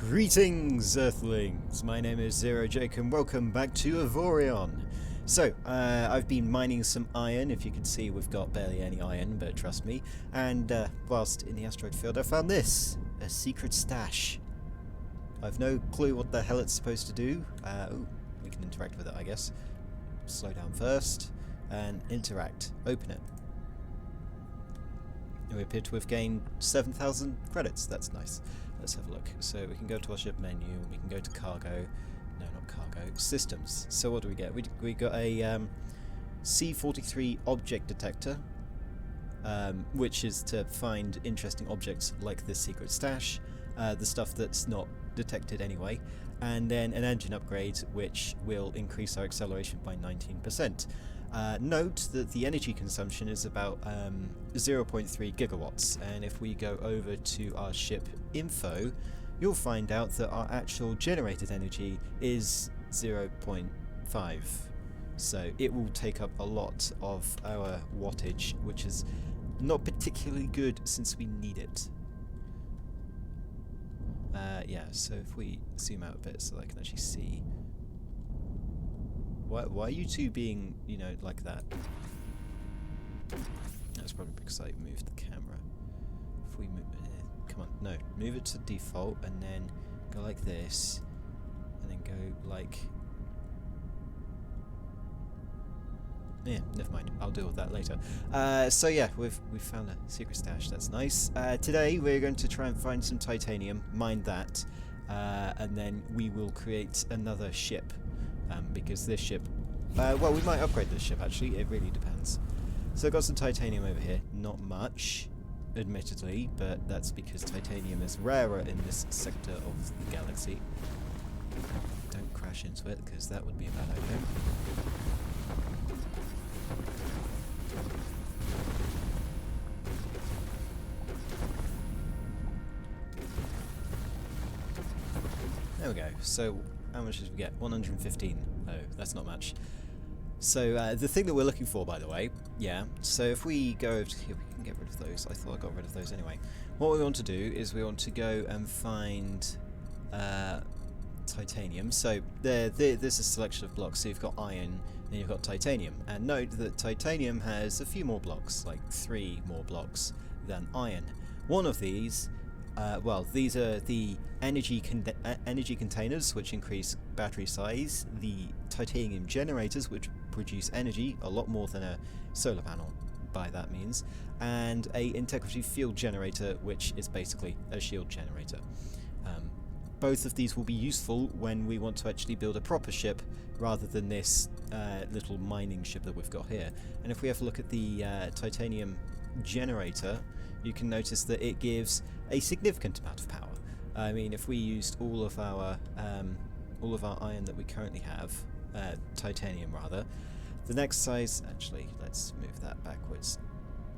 Greetings, Earthlings! My name is Zero Jake and welcome back to Avorion. So, I've been mining some iron. If you can see, we've got barely any iron, but trust me. And whilst in the asteroid field, I found this! A secret stash. I've no clue what the hell it's supposed to do. Ooh, we can interact with it, I guess. Slow down first, and interact. Open it. We appear to have gained 7,000 credits. That's nice. Let's have a look. So we can go to our ship menu, we can go to cargo. No, not cargo. Systems. So what do we get? We got a C43 object detector, which is to find interesting objects like this secret stash, the stuff that's not detected anyway, and then an engine upgrade which will increase our acceleration by 19%. Note that the energy consumption is about 0.3 gigawatts, and if we go over to our ship info, you'll find out that our actual generated energy is 0.5. So it will take up a lot of our wattage, which is not particularly good since we need it. Yeah, so if we zoom out a bit so I can actually see. Why are you two being, you know, like that? That's probably because I moved the camera. If we move, come on, no, move it to default and then go like this, and then go like. Yeah, never mind. I'll deal with that later. So yeah, we've found a secret stash. That's nice. Today we're going to try and find some titanium, mine that, and then we will create another ship. Because this ship, well, we might upgrade this ship actually, it really depends. So I've got some titanium over here, not much, admittedly, but that's because titanium is rarer in this sector of the galaxy. Don't crash into it, because that would be a bad idea. There we go, so how much did we get? 115. Oh, that's not much. So the thing that we're looking for, by the way, yeah, so if we go over to here, we can get rid of those. I thought I got rid of those anyway. What we want to do is we want to go and find titanium. So this is a selection of blocks. So you've got iron and you've got titanium. And note that titanium has a few more blocks, like 3 more blocks than iron. One of these, well, these are the energy containers, which increase battery size, the titanium generators, which produce energy, a lot more than a solar panel by that means, and a integrity field generator, which is basically a shield generator. Both of these will be useful when we want to actually build a proper ship rather than this little mining ship that we've got here. And if we have a look at the titanium generator, you can notice that it gives a significant amount of power. I mean, if we used all of our iron that we currently have, titanium rather, the next size, actually, let's move that backwards.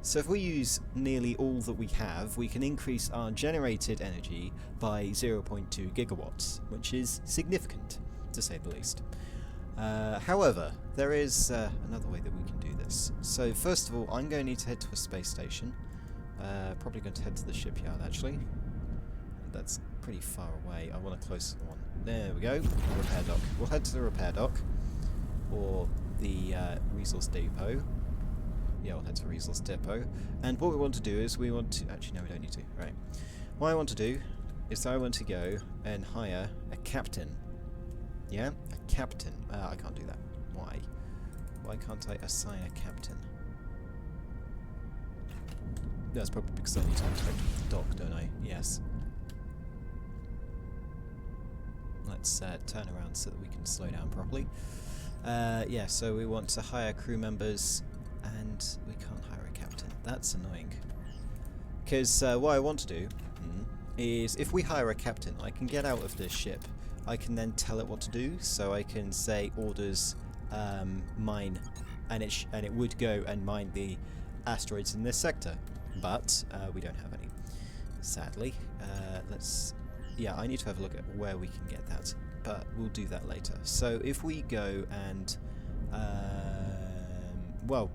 So if we use nearly all that we have, we can increase our generated energy by 0.2 gigawatts, which is significant, to say the least. However, there is another way that we can do this. So first of all, I'm going to need to head to a space station. Probably going to head to the shipyard, actually. That's pretty far away. I want a closer one. There we go. The repair dock. We'll head to the repair dock, or the resource depot. Yeah, we'll head to the resource depot. And what we want to do is we want to... Actually, no, we don't need to. Right. What I want to do is I want to go and hire a captain. Yeah? A captain. I can't do that. Why? Why can't I assign a captain? That's probably because I need to interact with the dock, don't I? Yes. Let's turn around so that we can slow down properly. Yeah, so we want to hire crew members, and we can't hire a captain. That's annoying. Because what I want to do is, if we hire a captain, I can get out of this ship. I can then tell it what to do, so I can say orders mine, and it would go and mine the asteroids in this sector. But we don't have any, sadly. Yeah, I need to have a look at where we can get that, but we'll do that later. So if we go and, well,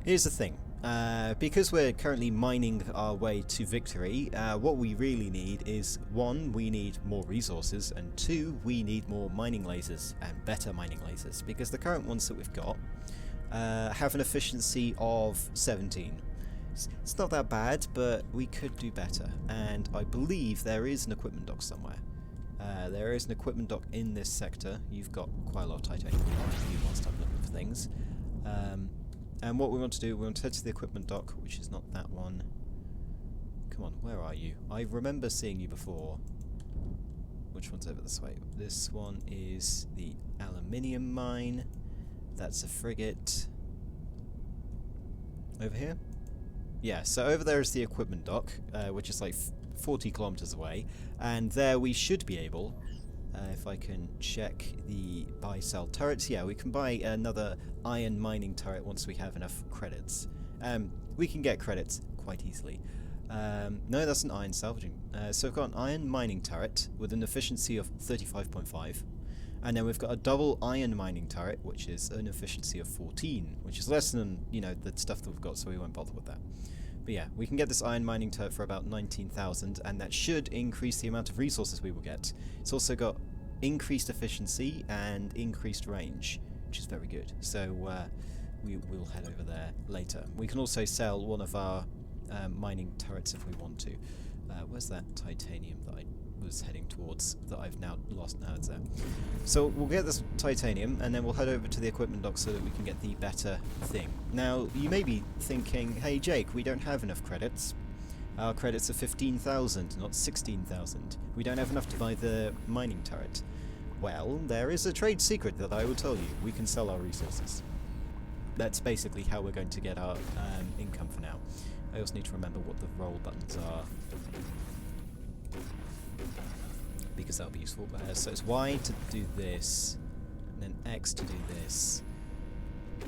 here's the thing. Because we're currently mining our way to victory, what we really need is, one, we need more resources, and two, we need more mining lasers, and better mining lasers, because the current ones that we've got have an efficiency of 17. It's not that bad, but we could do better, and I believe there is an equipment dock somewhere. There is an equipment dock in this sector. You've got quite a lot of titanium whilst I'm looking for things. And what we want to do, we want to head to the equipment dock, which is not that one. Come on, where are you? I remember seeing you before. Which one's over this way? This one is the aluminium mine. That's a frigate. Over here? Yeah, so over there is the equipment dock, which is like 40 kilometers away. And there we should be able, if I can check the buy-sell turrets, yeah, we can buy another iron mining turret once we have enough credits. We can get credits quite easily. No, that's an iron salvaging. So we've got an iron mining turret with an efficiency of 35.5. And then we've got a double iron mining turret, which is an efficiency of 14, which is less than, you know, the stuff that we've got, so we won't bother with that. But yeah, we can get this iron mining turret for about 19,000, and that should increase the amount of resources we will get. It's also got increased efficiency and increased range, which is very good. So we will head over there later. We can also sell one of our mining turrets if we want to. Where's that titanium that I was heading towards that I've now lost? Now it's there. So we'll get this titanium and then we'll head over to the equipment dock so that we can get the better thing. Now you may be thinking, hey Jake, we don't have enough credits. Our credits are 15,000, not 16,000. We don't have enough to buy the mining turret. Well, there is a trade secret that I will tell you. We can sell our resources. That's basically how we're going to get our income for now. I also need to remember what the roll buttons are, because that'll be useful. So it's Y to do this, and then X to do this.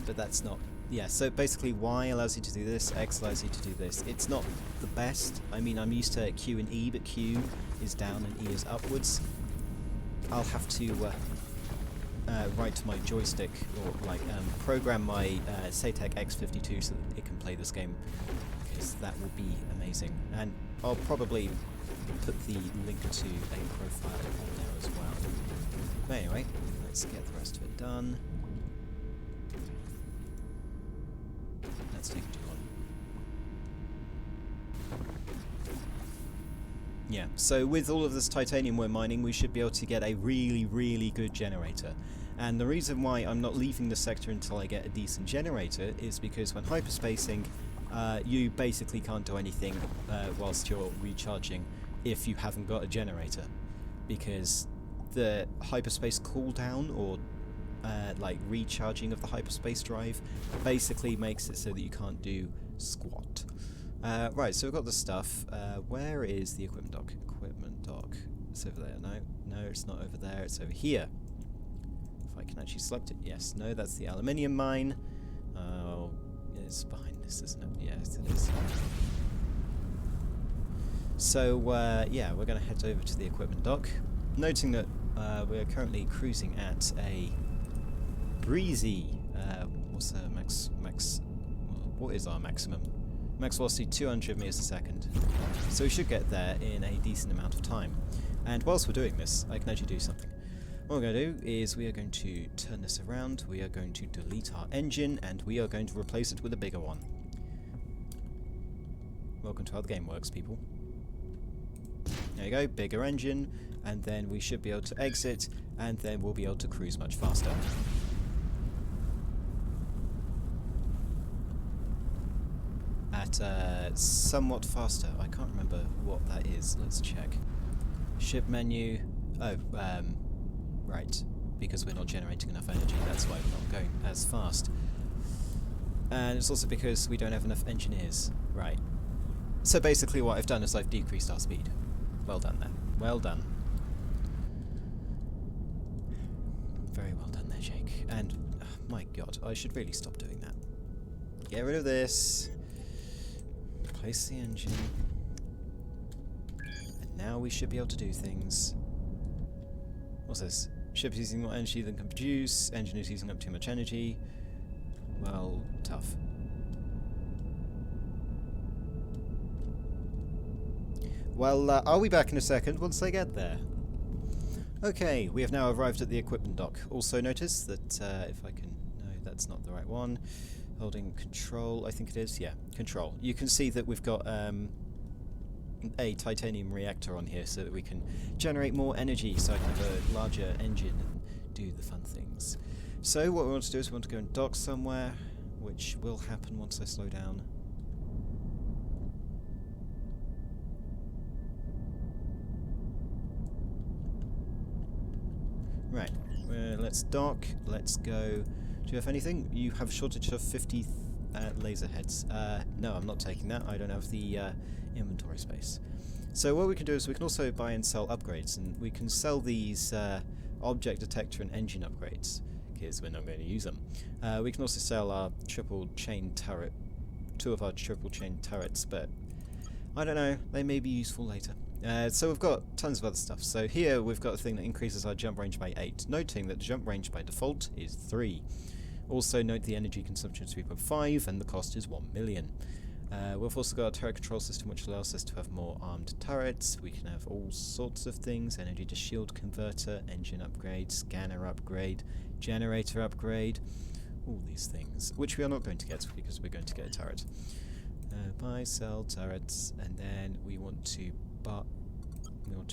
But that's not... Yeah, so basically Y allows you to do this, X allows you to do this. It's not the best. I mean, I'm used to Q and E, but Q is down and E is upwards. I'll have to write to my joystick, or like program my SATEC X52 so that it can play this game, because that would be amazing. And I'll probably put the link to a profile on there as well. But anyway, let's get the rest of it done. That's taking too long. Yeah, so with all of this titanium we're mining, we should be able to get a really, really good generator. And the reason why I'm not leaving the sector until I get a decent generator is because when hyperspacing, you basically can't do anything whilst you're recharging if you haven't got a generator, because the hyperspace cooldown, or like recharging of the hyperspace drive, basically makes it so that you can't do squat. Right, so we've got the stuff. Where is the equipment dock? Equipment dock. It's over there. No, it's not over there. It's over here. If I can actually select it. Yes. No, that's the aluminium mine. Oh, it's behind this, isn't it? Yes, it is. So, yeah, we're going to head over to the equipment dock, noting that we're currently cruising at a breezy, what's the what is our maximum? Max velocity 200 meters a second. So we should get there in a decent amount of time. And whilst we're doing this, I can actually do something. What we're going to do is we are going to turn this around, we are going to delete our engine, and we are going to replace it with a bigger one. Welcome to how the game works, people. There you go, bigger engine, and then we should be able to exit, and then we'll be able to cruise much faster. At somewhat faster. I can't remember what that is. Let's check. Ship menu. Oh, right. Because we're not generating enough energy, that's why we're not going as fast. And it's also because we don't have enough engineers. Right. So basically what I've done is I've decreased our speed. Well done there. Well done. Very well done there, Jake. And, oh my god, I should really stop doing that. Get rid of this. Replace the engine. And now we should be able to do things. What's this? Ship is using more energy than can produce. Engine is using up too much energy. Well, tough. Well, I'll be back in a second once I get there. Okay, we have now arrived at the equipment dock. Also notice that if I can... No, that's not the right one. Holding control, I think it is. Yeah, control. You can see that we've got a titanium reactor on here so that we can generate more energy so I can have a larger engine and do the fun things. So what we want to do is we want to go and dock somewhere, which will happen once I slow down. Right, let's dock, let's go. Do you have anything? You have a shortage of 50 laser heads. No, I'm not taking that. I don't have the inventory space. So what we can do is we can also buy and sell upgrades, and we can sell these object detector and engine upgrades, because we're not going to use them. We can also sell our triple chain turret, 2 of our triple chain turrets, but I don't know, they may be useful later. So we've got tons of other stuff. So here we've got a thing that increases our jump range by 8, noting that the jump range by default is 3. Also note the energy consumption is 3.5 and the cost is 1 million. We've also got a turret control system which allows us to have more armed turrets. We can have all sorts of things: energy to shield converter, engine upgrade, scanner upgrade, generator upgrade, all these things, which we are not going to get because we're going to get a turret. Buy, sell turrets, and then we want to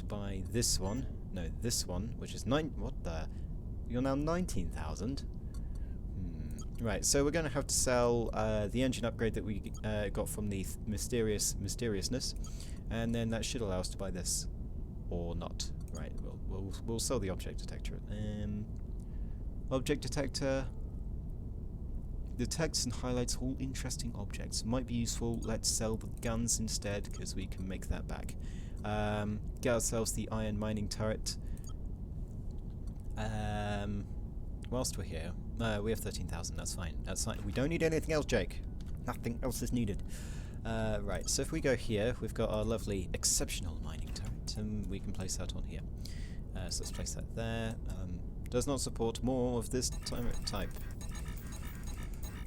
buy this one. No, this one, which is what the? You're now 19,000. Right, so we're going to have to sell the engine upgrade that we got from the mysteriousness, and then that should allow us to buy this, or not. Right, we'll sell the object detector. Object detector detects and highlights all interesting objects. Might be useful. Let's sell the guns instead because we can make that back. Get ourselves the iron mining turret. Whilst we're here, we have 13,000, that's fine. That's fine. We don't need anything else, Jake. Nothing else is needed. Right, so if we go here, we've got our lovely exceptional mining turret, and we can place that on here. So let's place that there. Does not support more of this type.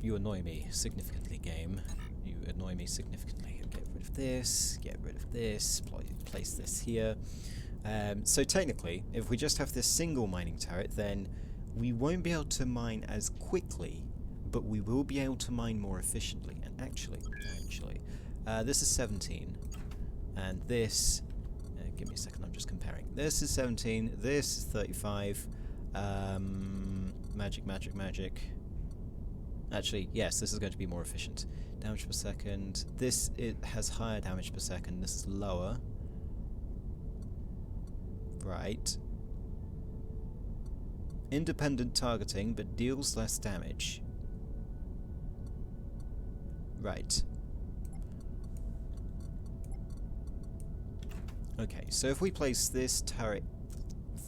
You annoy me significantly, game. You annoy me significantly. Get rid of this, place this here. So technically, if we just have this single mining turret, then we won't be able to mine as quickly, but we will be able to mine more efficiently. And actually, this is 17, and this, give me a second, I'm just comparing. This is 17, this is 35, magic. Actually, yes, this is going to be more efficient. Damage per second, it has higher damage per second, this is lower. Right. Independent targeting, but deals less damage. Right. Okay, so if we place this turret,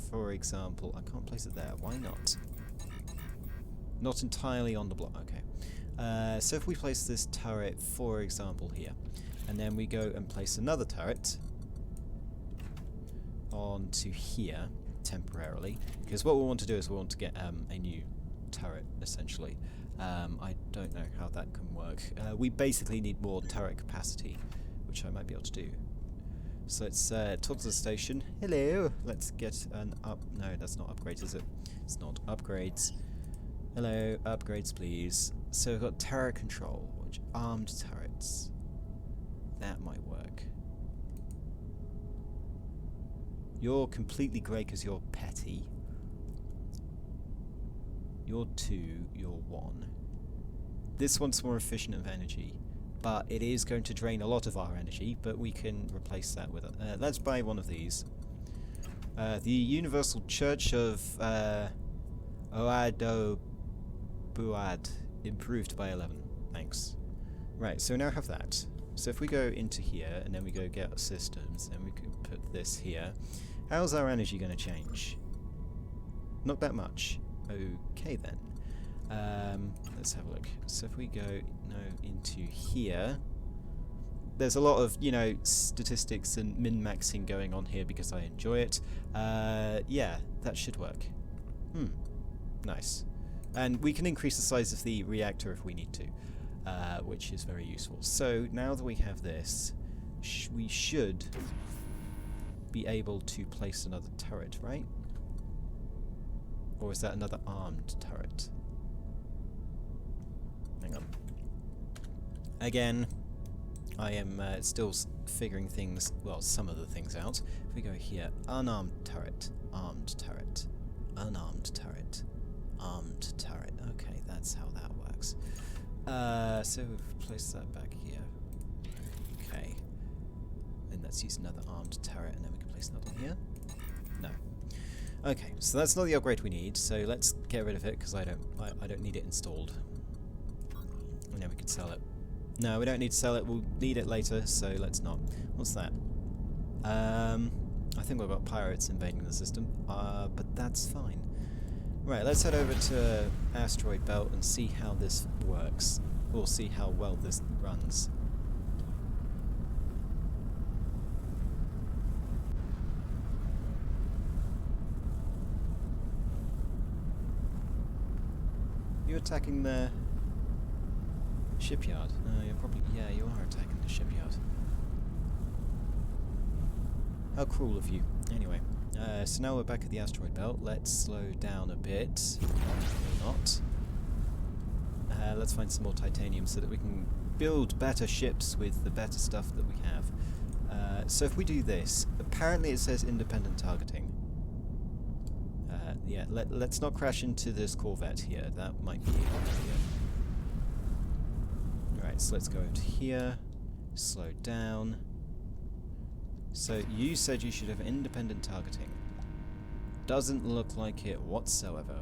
for example, I can't place it there, why not? Not entirely on the block, okay. So if we place this turret, for example, here, and then we go and place another turret onto here, temporarily, because what we want to do is we want to get a new turret, essentially. I don't know how that can work. We basically need more turret capacity, which I might be able to do. So let's talk to the station. Hello, let's get an no, that's not upgrades, is it? It's not upgrades. Hello, upgrades please. So we've got turret control, which armed turrets. That might work. You're completely grey because you're petty. You're 2, you're 1. This one's more efficient of energy, but it is going to drain a lot of our energy, but we can replace that with it. Let's buy one of these. The Universal Church of Oado Buad, improved by 11. Thanks. Right, so now I have that. So if we go into here, and then we go get our systems, and we can put this here, how's our energy going to change? Not that much. Okay then. Let's have a look. So if we go into here, there's a lot of, you know, statistics and min-maxing going on here because I enjoy it. Yeah, that should work. Nice. And we can increase the size of the reactor if we need to, which is very useful. So now that we have this, we should be able to place another turret, right? Or is that another armed turret? Hang on. Again, I am still figuring things, well, some of the things out. If we go here, unarmed turret, armed turret, unarmed turret, armed turret. Okay, that's how that works. So we've placed that back here. Okay. Then let's use another armed turret, and then we can place another one here. No. Okay, so that's not the upgrade we need. So let's get rid of it because I don't need it installed. And then we can sell it. No, we don't need to sell it. We'll need it later. So let's not. What's that? I think we've got pirates invading the system. But that's fine. Right, let's head over to Asteroid Belt and see how this works. We'll see how well this runs. You attacking the shipyard? You're probably... yeah, you are attacking the shipyard. How cruel of you. Anyway, so now we're back at the asteroid belt. Let's slow down a bit. Or not. Let's find some more titanium so that we can build better ships with the better stuff that we have. So if we do this, apparently it says independent targeting. Yeah, let's not crash into this Corvette here. That might be a good idea. Alright, so let's go over to here. Slow down. So you said you should have independent targeting. Doesn't look like it whatsoever.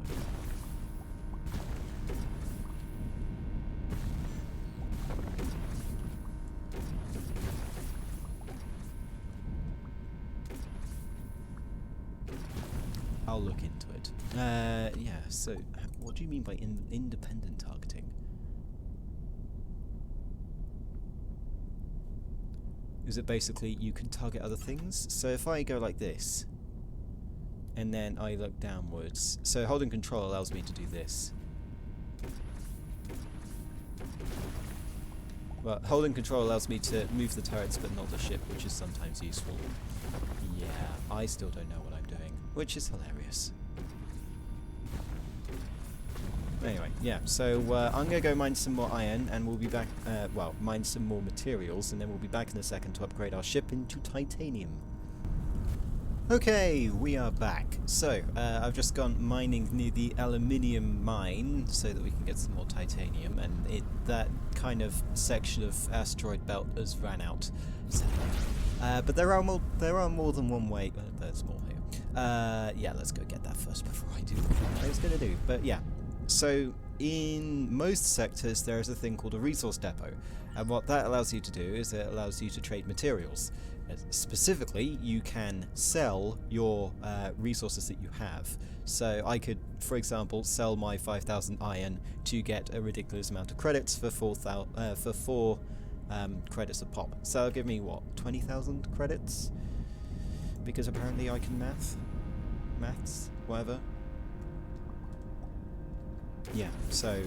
I'll look into it. Yeah, so what do you mean by independent targeting? Is it basically you can target other things? So if I go like this, and then I look downwards, so holding control allows me to do this. Well, holding control allows me to move the turrets but not the ship, which is sometimes useful. Yeah, I still don't know what I'm doing, which is hilarious. Anyway, yeah, so I'm going to go mine some more iron, and we'll be back, well, mine some more materials, and then we'll be back in a second to upgrade our ship into titanium. Okay, we are back. So, I've just gone mining near the aluminium mine so that we can get some more titanium, and that kind of section of asteroid belt has ran out. So, but there are more than one way. There's more here. Yeah, let's go get that first before I do what I was going to do. But yeah, so in most sectors there is a thing called a resource depot, and what that allows you to do is it allows you to trade materials. Specifically, you can sell your resources that you have. So I could, for example, sell my 5,000 iron to get a ridiculous amount of credits for 4 credits a pop. So that'll give me, what, 20,000 credits? Because apparently I can maths, whatever. Yeah, so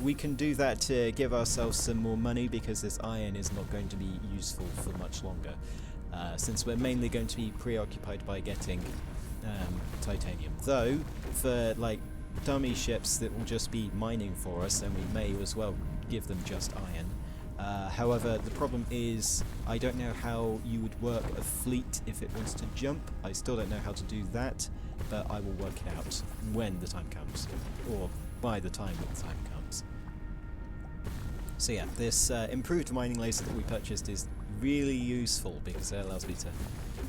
we can do that to give ourselves some more money, because this iron is not going to be useful for much longer. Since we're mainly going to be preoccupied by getting titanium. Though, for like dummy ships that will just be mining for us, then we may as well give them just iron. However, the problem is I don't know how you would work a fleet if it wants to jump. I still don't know how to do that, but I will work it out when the time comes, or by the time the time comes. So yeah, this improved mining laser that we purchased is really useful because it allows me to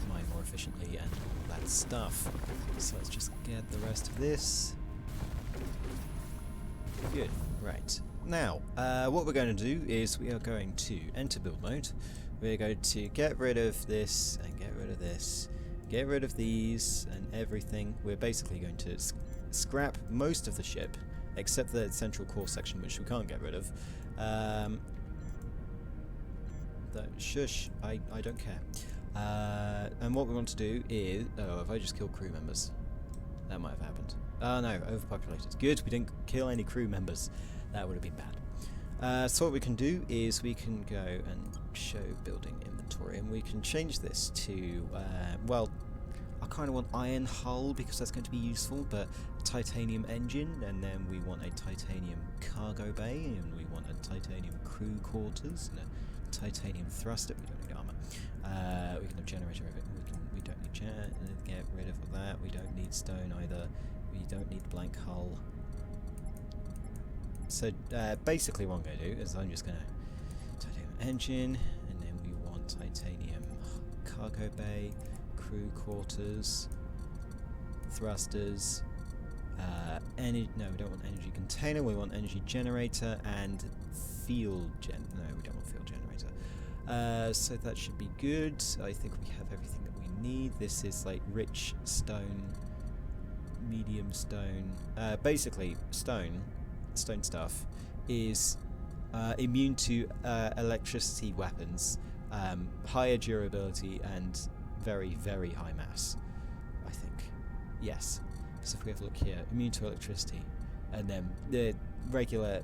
mine more efficiently and all that stuff. So let's just get the rest of this. Good, right. Now, what we're going to do is we are going to enter build mode. We're going to get rid of this and get rid of this, get rid of these and everything. We're basically going to scrap most of the ship, except the central core section, which we can't get rid of. Shush, I don't care. And what we want to do is... oh, have I just killed crew members? That might have happened. Oh no, overpopulated. Good, we didn't kill any crew members. That would have been bad. So what we can do is we can go and show building inventory. inventory, and we can change this to, well, I kind of want iron hull because that's going to be useful, but titanium engine, and then we want a titanium cargo bay, and we want a titanium crew quarters, and a titanium thruster. We don't need armor. We can have generator of it. We don't need get rid of that. We don't need stone either. We don't need blank hull. So basically what I'm going to do is I'm just going to titanium engine, and then we want titanium cargo bay, crew quarters, thrusters, no, we don't want energy container, we want energy generator and field no, we don't want field generator. So that should be good. I think we have everything that we need. This is like rich stone, medium stone. Basically, stone stuff is immune to electricity weapons, higher durability, and very, very high mass, I think. Yes. So if we have a look here, immune to electricity, and then the regular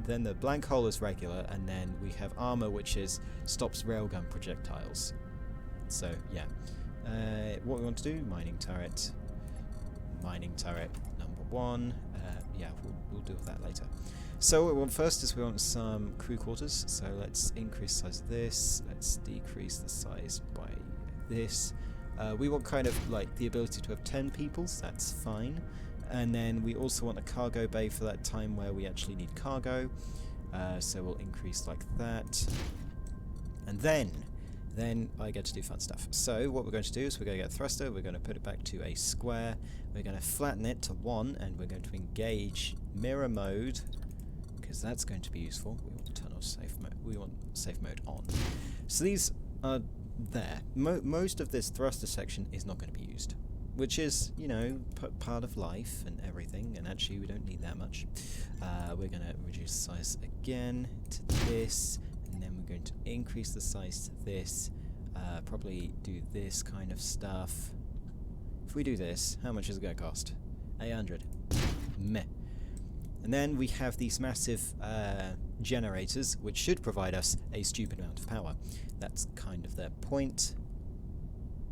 then the blank hole is regular, and then we have armor, which is stops railgun projectiles. So yeah, what we want to do: mining turret number 1. Yeah, we'll deal with that later. So what we want first is we want some crew quarters. So let's increase the size of this. Let's decrease the size by this. We want kind of like the ability to have 10 people, so that's fine. And then we also want a cargo bay for that time where we actually need cargo. So we'll increase like that. And then I get to do fun stuff. So what we're going to do is we're going to get a thruster, we're going to put it back to a square, we're going to flatten it to 1, and we're going to engage mirror mode, because that's going to be useful. We want to turn off safe mode. We want safe mode on. So these are there. Most of this thruster section is not going to be used, which is, you know, part of life and everything, and actually we don't need that much. We're going to reduce the size again to this, and then we're going to increase the size to this, probably do this kind of stuff. If we do this, how much is it going to cost? 800. Meh. And then we have these massive generators, which should provide us a stupid amount of power. That's kind of their point.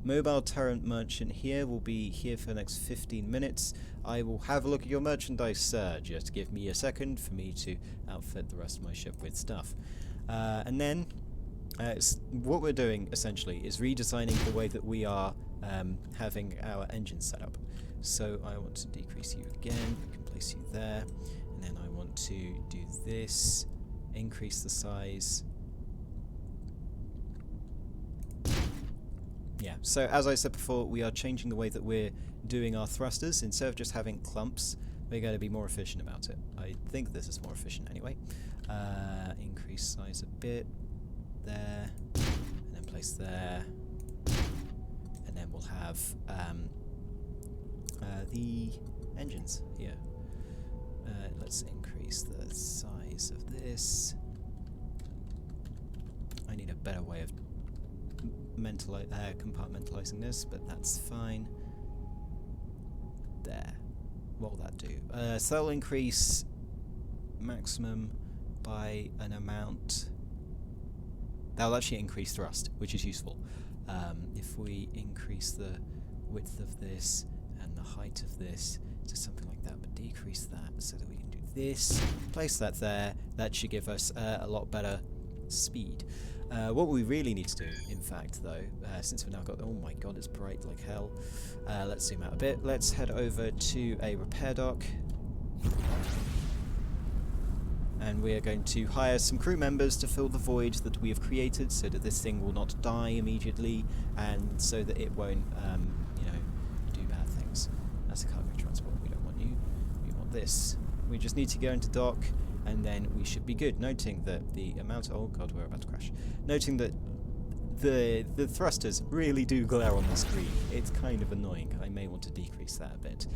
Mobile turret merchant here will be here for the next 15 minutes. I will have a look at your merchandise, sir. Just give me a second for me to outfit the rest of my ship with stuff. And then what we're doing essentially is redesigning the way that we are having our engines set up. So I want to decrease you again. We can place you there. And then I want to do this, increase the size. Yeah, so as I said before, we are changing the way that we're doing our thrusters. Instead of just having clumps, we're going to be more efficient about it. I think this is more efficient anyway. Increase size a bit, there, and then place there. And then we'll have the engines here. Let's increase the size of this. I need a better way of compartmentalizing this, but that's fine. There. What will that do? So that'll increase maximum by an amount. That'll actually increase thrust, which is useful. If we increase the width of this and the height of this to something like that, but decrease that so that we can do this, place that there, that should give us a lot better speed. What we really need to do, in fact, though, since we've now got, oh my god, it's bright like hell, let's zoom out a bit. Let's head over to a repair dock, and we are going to hire some crew members to fill the void that we have created so that this thing will not die immediately, and so that it won't, you know, do bad things. That's a cargo transport. We don't want you. We want this. We just need to go into dock, and then we should be good. Noting that the amount... oh god, we're about to crash. Noting that the thrusters really do glare on the screen. It's kind of annoying. I may want to decrease that a bit.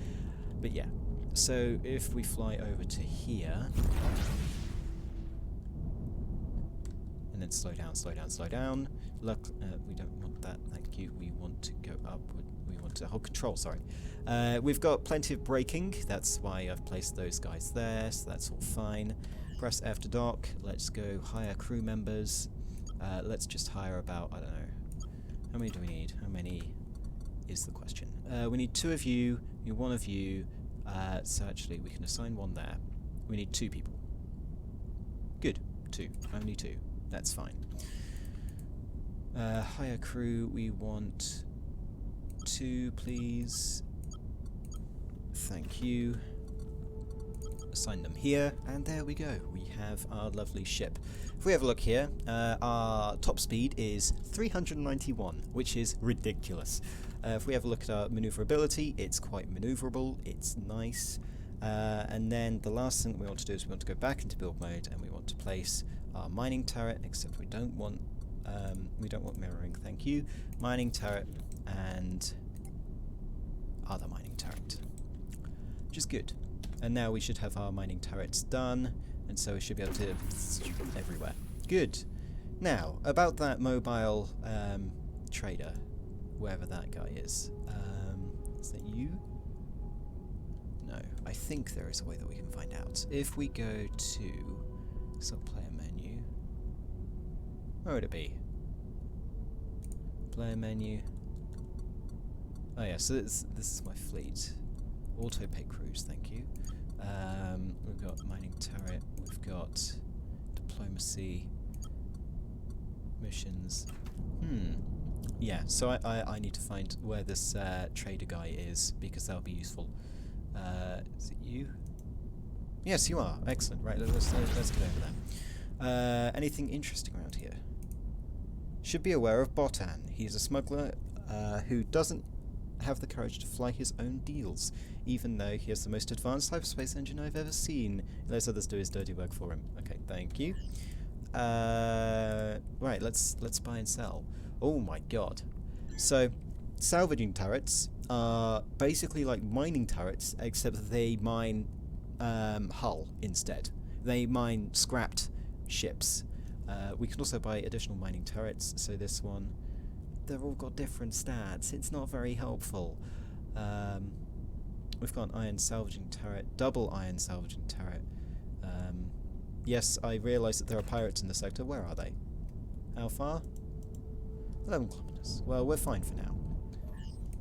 But yeah. So if we fly over to here... and then slow down, slow down, slow down. Look, we don't want that, thank you. We want to go upward. We want to hold control, sorry. We've got plenty of braking. That's why I've placed those guys there, so that's all fine. Press F to dock. Let's go hire crew members. Let's just hire about, I don't know, how many do we need? How many is the question. We need 2 of you, we need 1 of you, so actually we can assign 1 there. We need 2 people. Good, 2, only 2, that's fine. Hire crew, we want 2 please. Thank you. Assign them here, and there we go. We have our lovely ship. If we have a look here, our top speed is 391, which is ridiculous. If we have a look at our maneuverability, it's quite maneuverable, it's nice. And then the last thing we want to do is we want to go back into build mode, and we want to place our mining turret, except we don't want mirroring, thank you. Mining turret and other mining turret, which is good. And now we should have our mining turrets done, and so we should be able to everywhere. Good. Now, about that mobile trader, wherever that guy is. Is that you? No. I think there is a way that we can find out. If we go to sub-player menu, where would it be? Player menu. Oh yeah, so this is my fleet. Auto pay crews, thank you. We've got mining turret, we've got diplomacy, missions. Yeah, so I need to find where this trader guy is, because that'll be useful. Is it you? Yes, you are. Excellent. Right, let's get over there. Anything interesting around here? Should be aware of Botan. He's a smuggler who doesn't have the courage to fly his own deals, even though he has the most advanced hyperspace engine I've ever seen. He lets others do his dirty work for him. Okay, thank you. Right, let's buy and sell. Oh my god. So, salvaging turrets are basically like mining turrets, except that they mine hull instead. They mine scrapped ships. We can also buy additional mining turrets, so this one, they've all got different stats. It's not very helpful. We've got an iron salvaging turret, double iron salvaging turret. Yes, I realise that there are pirates in the sector. Where are they? How far? 11 kilometres. Well, we're fine for now.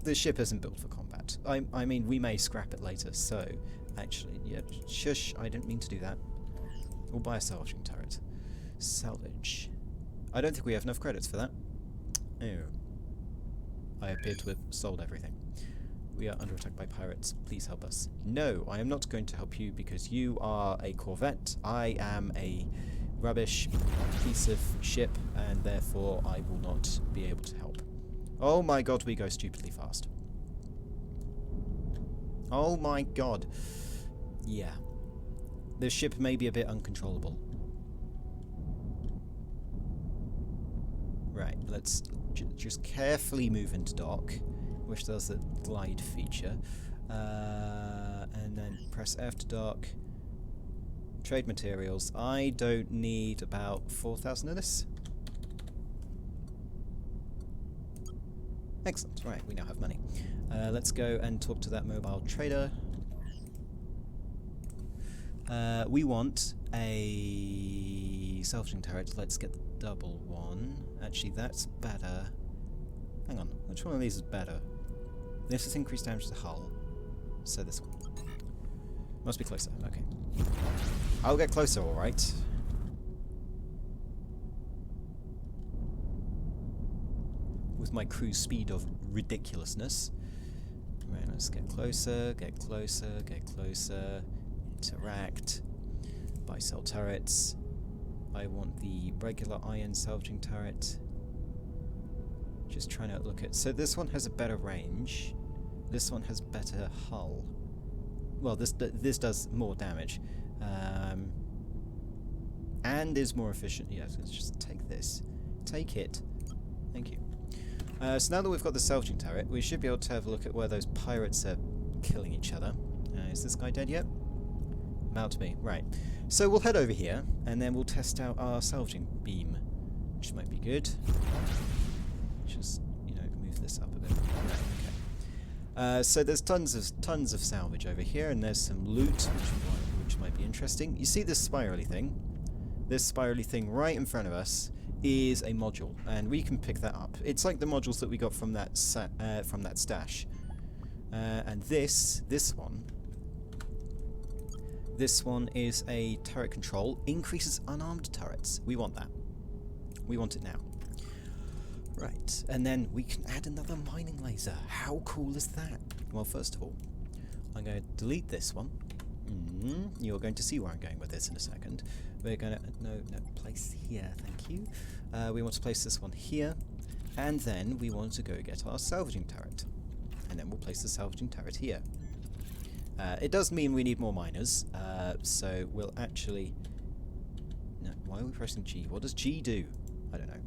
The ship isn't built for combat. I mean, we may scrap it later, so... Actually, yeah, shush, I didn't mean to do that. We'll buy a salvaging turret. Salvage. I don't think we have enough credits for that. Oh. I appear to have sold everything. We are under attack by pirates. Please help us. No, I am not going to help you because you are a corvette. I am a rubbish piece of ship, and therefore I will not be able to help. Oh my god, we go stupidly fast. Oh my god. Yeah. This ship may be a bit uncontrollable. Right, let's just carefully move into dock, which does the glide feature. And then press F to dock. Trade materials. I don't need about 4,000 of this. Excellent. Right, we now have money. Let's go and talk to that mobile trader. We want a salvaging turret. Let's get the double one. Actually, that's better. Hang on, which one of these is better? This is increased damage to the hull. So this one. Must be closer. Okay. I'll get closer, alright. With my cruise speed of ridiculousness. Right, let's get closer, get closer, get closer. Interact. Buy sell turrets. I want the regular iron salvaging turret. Just trying to look at... So this one has a better range. This one has better hull. Well, this does more damage. And is more efficient. Yes, let's just take this. Take it. Thank you. So now that we've got the salvaging turret, we should be able to have a look at where those pirates are killing each other. Is this guy dead yet? About to be. Right. So we'll head over here, and then we'll test out our salvaging beam, which might be good. Just, you know, move this up a bit. Right, okay. So there's tons of salvage over here, and there's some loot, which might be interesting. You see this spirally thing? This spirally thing right in front of us is a module, and we can pick that up. It's like the modules that we got from that stash. And this one is a turret control, increases unarmed turrets. We want that. We want it now. Right, and then we can add another mining laser. How cool is that? Well, first of all, I'm going to delete this one. You're going to see where I'm going with this in a second. We're going to... No, place here, thank you. We want to place this one here, and then we want to go get our salvaging turret. And then we'll place the salvaging turret here. It does mean we need more miners, so we'll actually... No, why are we pressing G? What does G do? I don't know.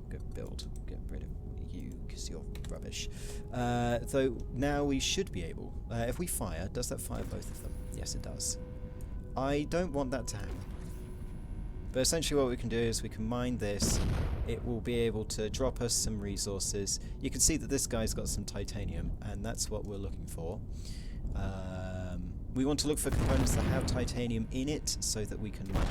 Go build. Get rid of you, because you're rubbish. Though now we should be able... if we fire, does that fire both of them? Yes, it does. I don't want that to happen. But essentially what we can do is we can mine this. It will be able to drop us some resources. You can see that this guy's got some titanium, and that's what we're looking for. We want to look for components that have titanium in it so that we can mine.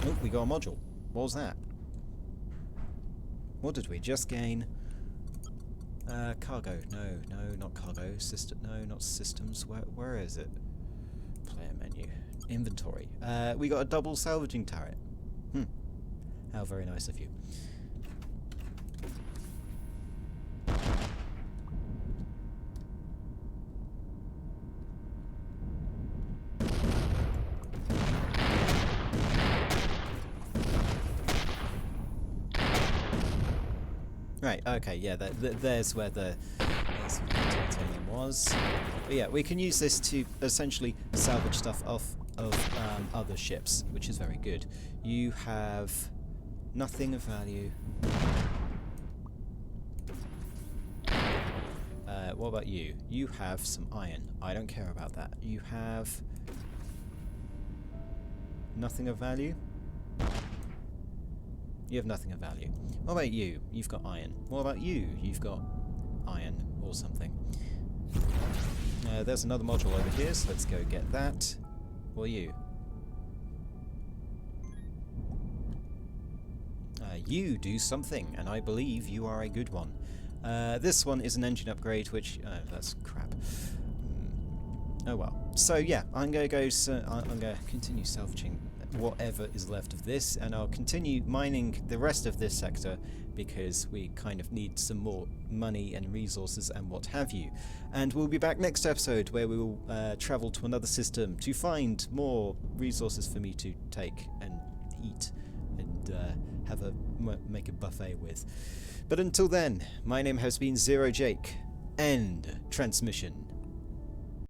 Oh, we got a module. What was that? What did we just gain? Cargo. No, not cargo. System. No, not systems. Where is it? Player menu. Inventory. We got a double salvaging turret. How very nice of you. Right, okay, yeah, there's where the titanium was. But yeah, we can use this to essentially salvage stuff off of other ships, which is very good. You have nothing of value. What about you? You have some iron. I don't care about that. You have nothing of value? You have nothing of value. What about you? You've got iron. What about you? You've got iron or something. There's another module over here, so let's go get that. What are you? You do something, and I believe you are a good one. This one is an engine upgrade, which... that's crap. Oh well. So yeah, I'm going to go... I'm going to continue salvaging whatever is left of this, and I'll continue mining the rest of this sector because we kind of need some more money and resources and what have you. And we'll be back next episode where we will travel to another system to find more resources for me to take and eat and make a buffet with. But until then, my name has been Zero Jake. End transmission.